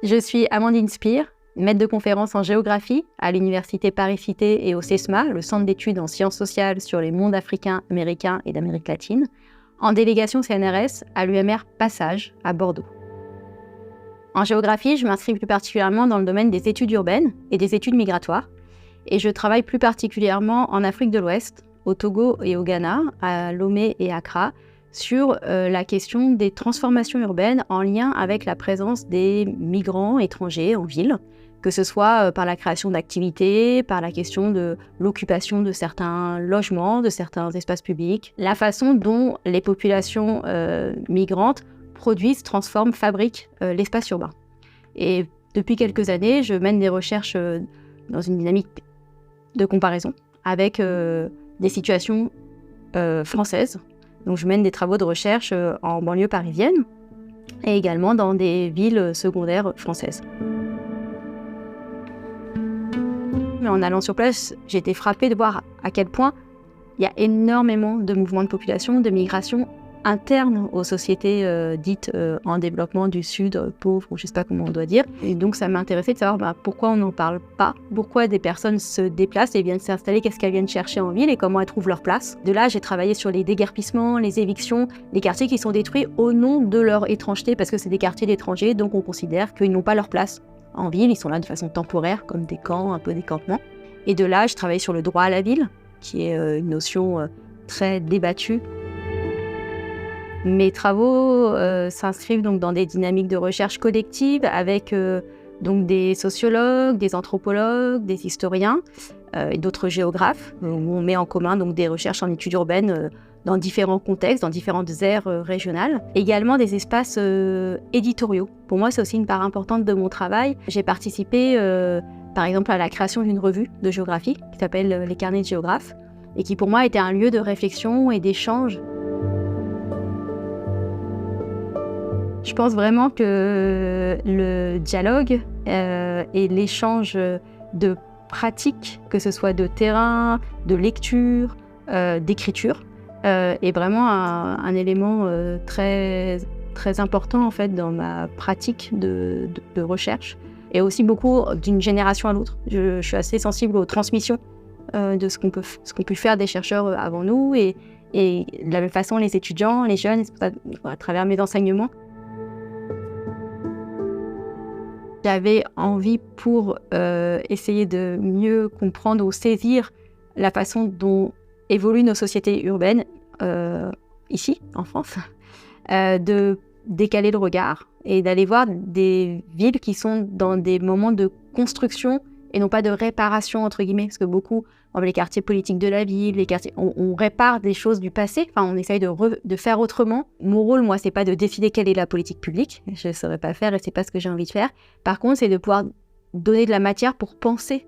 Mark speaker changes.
Speaker 1: Je suis Amandine Spire, maître de conférence en géographie à l'Université Paris-Cité et au CESMA, le Centre d'études en sciences sociales sur les mondes africains, américains et d'Amérique latine, en délégation CNRS à l'UMR Passage à Bordeaux. En géographie, je m'inscris plus particulièrement dans le domaine des études urbaines et des études migratoires, et je travaille plus particulièrement en Afrique de l'Ouest, au Togo et au Ghana, à Lomé et Accra, sur la question des transformations urbaines en lien avec la présence des migrants étrangers en ville, que ce soit par la création d'activités, par la question de l'occupation de certains logements, de certains espaces publics, la façon dont les populations migrantes produisent, transforment, fabriquent l'espace urbain. Et depuis quelques années, je mène des recherches dans une dynamique de comparaison avec des situations françaises. Donc je mène des travaux de recherche en banlieue parisienne et également dans des villes secondaires françaises. Mais en allant sur place, j'ai été frappée de voir à quel point il y a énormément de mouvements de population, de migration interne aux sociétés dites en développement du Sud, pauvres, ou je ne sais pas comment on doit dire. Et donc ça m'intéressait de savoir pourquoi on n'en parle pas, pourquoi des personnes se déplacent et viennent s'installer, qu'est-ce qu'elles viennent chercher en ville et comment elles trouvent leur place. De là, j'ai travaillé sur les déguerpissements, les évictions, les quartiers qui sont détruits au nom de leur étrangeté, parce que c'est des quartiers d'étrangers, donc on considère qu'ils n'ont pas leur place en ville, ils sont là de façon temporaire, comme des camps, un peu des campements. Et de là, je travaille sur le droit à la ville, qui est une notion très débattue. Mes travaux s'inscrivent donc dans des dynamiques de recherche collective avec donc des sociologues, des anthropologues, des historiens et d'autres géographes, où on met en commun donc des recherches en études urbaines dans différents contextes, dans différentes aires régionales. Également des espaces éditoriaux. Pour moi, c'est aussi une part importante de mon travail. J'ai participé par exemple à la création d'une revue de géographie qui s'appelle Les Carnets de géographes et qui pour moi était un lieu de réflexion et d'échange. Je pense vraiment que le dialogue et l'échange de pratiques, que ce soit de terrain, de lecture, d'écriture, est vraiment un élément très, très important en fait, dans ma pratique de recherche et aussi beaucoup d'une génération à l'autre. Je suis assez sensible aux transmissions de ce qu'ont pu faire des chercheurs avant nous et de la même façon les étudiants, les jeunes, à travers mes enseignements. J'avais envie pour essayer de mieux comprendre ou saisir la façon dont évoluent nos sociétés urbaines, ici, en France, de décaler le regard et d'aller voir des villes qui sont dans des moments de construction et non pas de réparation, entre guillemets, parce que beaucoup, les quartiers politiques de la ville, les quartiers, on répare des choses du passé, on essaye de faire autrement. Mon rôle, moi, c'est pas de décider quelle est la politique publique, je ne saurais pas faire et c'est pas ce que j'ai envie de faire. Par contre, c'est de pouvoir donner de la matière pour penser